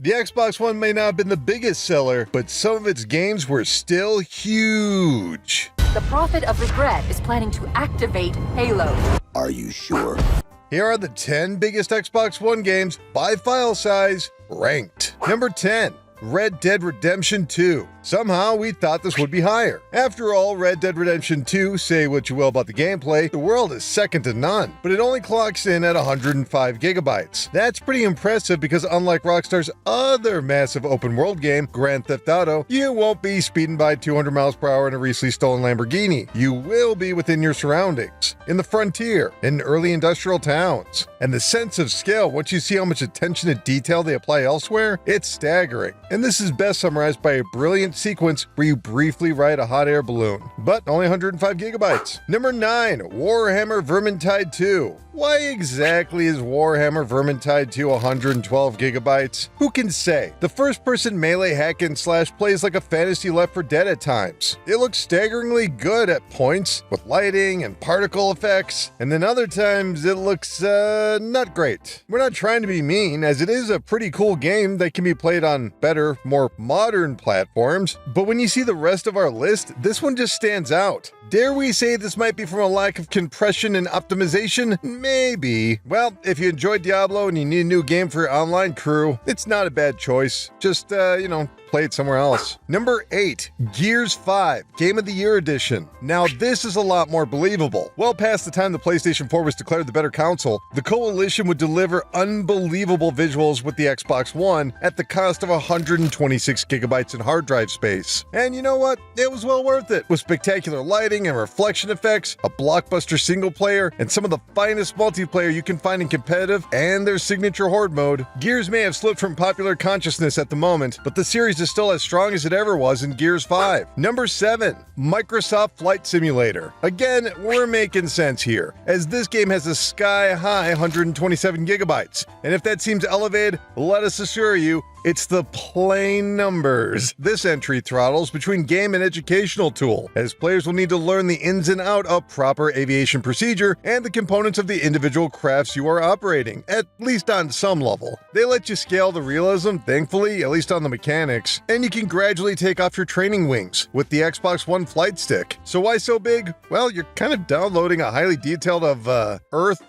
The Xbox One may not have been the biggest seller, but some of its games were still huge. The Prophet of Regret is planning to activate Halo. Are you sure? Here are the 10 biggest Xbox One games by file size, ranked. Number 10. Red Dead Redemption 2. Somehow we thought this would be higher. After all, Red Dead Redemption 2, say what you will about the gameplay, the world is second to none, but it only clocks in at 105 gigabytes. That's pretty impressive because unlike Rockstar's other massive open world game, Grand Theft Auto, you won't be speeding by 200 miles per hour in a recently stolen Lamborghini. You will be within your surroundings, in the frontier, in early industrial towns. And the sense of scale, once you see how much attention to detail they apply elsewhere, it's staggering. And this is best summarized by a brilliant sequence where you briefly ride a hot air balloon, but only 105 gigabytes. Number 9, Warhammer Vermintide 2. Why exactly is Warhammer Vermintide 2 112 gigabytes? Who can say? The first-person melee hack and slash plays like a fantasy Left 4 Dead at times. It looks staggeringly good at points, with lighting and particle effects, and then other times it looks, not great. We're not trying to be mean, as it is a pretty cool game that can be played on better, more modern platforms, but when you see the rest of our list, this one just stands out. Dare we say this might be from a lack of compression and optimization? Maybe. Well, if you enjoyed Diablo and you need a new game for your online crew, it's not a bad choice. Just, play it somewhere else. Number 8, Gears 5, Game of the Year Edition. Now this is a lot more believable. Well past the time the PlayStation 4 was declared the better console, the Coalition would deliver unbelievable visuals with the Xbox One at the cost of 126 gigabytes in hard drive space. And you know what? It was well worth it. With spectacular lighting and reflection effects, a blockbuster single player, and some of the finest multiplayer you can find in competitive, and their signature horde mode. Gears may have slipped from popular consciousness at the moment, but the series is still as strong as it ever was in Gears 5. Number 7, Microsoft Flight Simulator. Again, we're making sense here, as this game has a sky-high 127 gigabytes. And if that seems elevated, let us assure you, it's the plain numbers. This entry throttles between game and educational tool, as players will need to learn the ins and out of proper aviation procedure and the components of the individual crafts you are operating, at least on some level. They let you scale the realism, thankfully, at least on the mechanics, and you can gradually take off your training wings with the Xbox One flight stick. So why so big? Well, you're kind of downloading a highly detailed of Earth,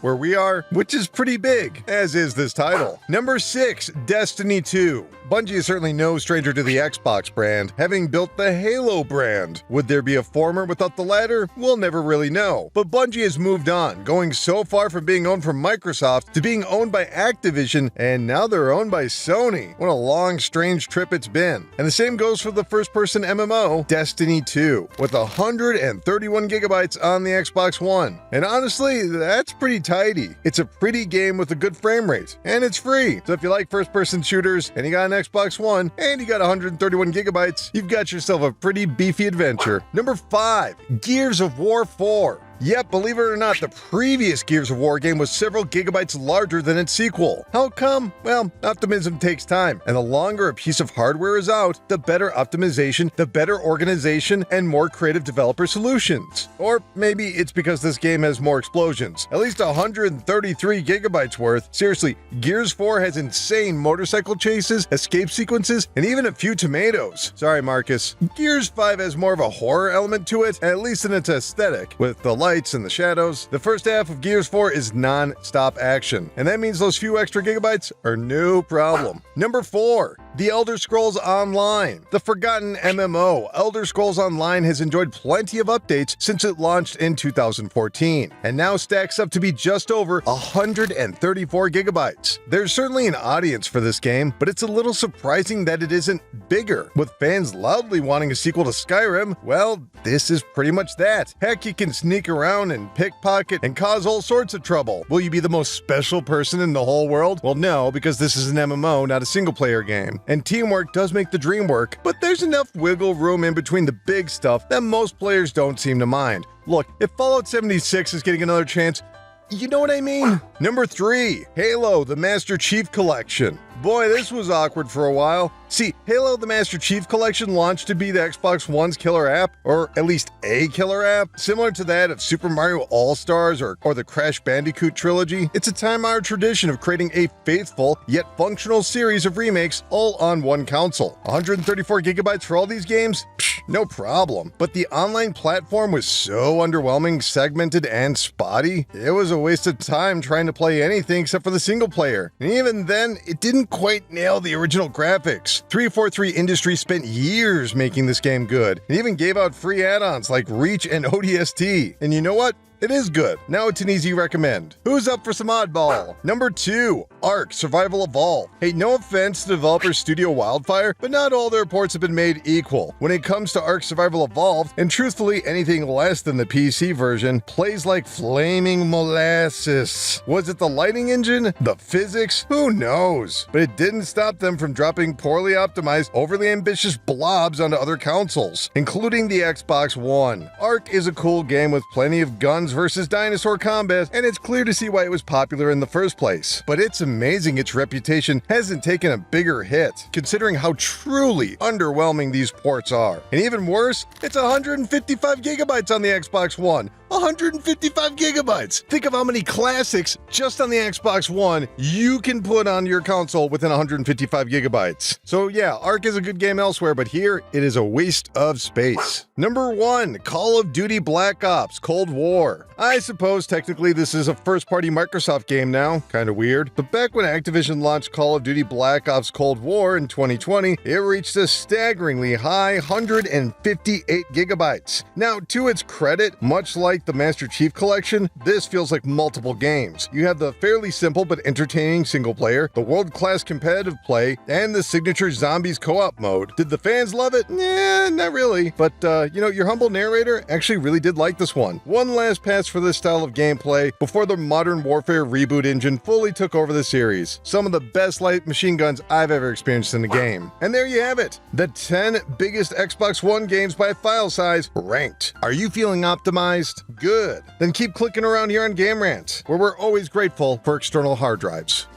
where we are, which is pretty big, as is this title. Number 6, Destiny 2. Bungie is certainly no stranger to the Xbox brand, having built the Halo brand. Would there be a former without the latter? We'll never really know. But Bungie has moved on, going so far from being owned from Microsoft to being owned by Activision, and now they're owned by Sony. What a long, strange trip it's been. And the same goes for the first-person MMO, Destiny 2, with 131 gigabytes on the Xbox One. And honestly, that's pretty tidy. It's a pretty game with a good frame rate, and it's free. So if you like first-person shooters, and you got an Xbox One, and you got 131 gigabytes, you've got yourself a pretty beefy adventure. Number 5, Gears of War 4. Yep, believe it or not, the previous Gears of War game was several gigabytes larger than its sequel. How come? Well, optimism takes time, and the longer a piece of hardware is out, the better optimization, the better organization, and more creative developer solutions. Or maybe it's because this game has more explosions. At least 133 gigabytes worth. Seriously, Gears 4 has insane motorcycle chases, escape sequences, and even a few tomatoes. Sorry, Marcus. Gears 5 has more of a horror element to it, at least in its aesthetic, with the lights and the shadows. The first half of Gears 4 is non-stop action, and that means those few extra gigabytes are no problem. Number 4, The Elder Scrolls Online. The forgotten MMO, Elder Scrolls Online has enjoyed plenty of updates since it launched in 2014, and now stacks up to be just over 134 gigabytes. There's certainly an audience for this game, but it's a little surprising that it isn't bigger. With fans loudly wanting a sequel to Skyrim, well, this is pretty much that. Heck, you can sneak around and pickpocket and cause all sorts of trouble. Will you be the most special person in the whole world? Well, no, because this is an MMO, not a single-player game. And teamwork does make the dream work, but there's enough wiggle room in between the big stuff that most players don't seem to mind. Look, if Fallout 76 is getting another chance, you know what I mean? Number 3, Halo, the Master Chief Collection. Boy, this was awkward for a while. See, Halo the Master Chief Collection launched to be the Xbox One's killer app, or at least a killer app, similar to that of Super Mario All-Stars or the Crash Bandicoot trilogy. It's a time-honored tradition of creating a faithful yet functional series of remakes all on one console. 134 gigabytes for all these games? Psh, no problem. But the online platform was so underwhelming, segmented, and spotty, it was a waste of time trying to play anything except for the single player. And even then, it didn't quite nail the original graphics. 343 Industries spent years making this game good, and even gave out free add-ons like Reach and ODST. And you know what? It is good. Now it's an easy recommend. Who's up for some oddball? Number 2, Ark Survival Evolved. Hey, no offense to developer Studio Wildfire, but not all their ports have been made equal. When it comes to Ark Survival Evolved, and truthfully anything less than the PC version, plays like flaming molasses. Was it the lighting engine? The physics? Who knows? But it didn't stop them from dropping poorly optimized, overly ambitious blobs onto other consoles, including the Xbox One. Ark is a cool game with plenty of guns versus dinosaur combat, and it's clear to see why it was popular in the first place. But it's amazing its reputation hasn't taken a bigger hit, considering how truly underwhelming these ports are. And even worse, it's 155 gigabytes on the Xbox One. 155 gigabytes! Think of how many classics just on the Xbox One you can put on your console within 155 gigabytes. So yeah, Ark is a good game elsewhere, but here it is a waste of space. Number 1, Call of Duty Black Ops Cold War. I suppose technically this is a first-party Microsoft game now, kinda weird, but back when Activision launched Call of Duty Black Ops Cold War in 2020, it reached a staggeringly high 158 gigabytes. Now, to its credit, much like the Master Chief Collection, this feels like multiple games. You have the fairly simple but entertaining single player, the world-class competitive play, and the signature zombies co-op mode. Did the fans love it? Nah, not really. But, your humble narrator actually really did like this one. One last pass for this style of gameplay before the Modern Warfare reboot engine fully took over the series. Some of the best light machine guns I've ever experienced in a game. And there you have it. The 10 biggest Xbox One games by file size ranked. Are you feeling optimized? Good. Then keep clicking around here on Game Rant, where we're always grateful for external hard drives.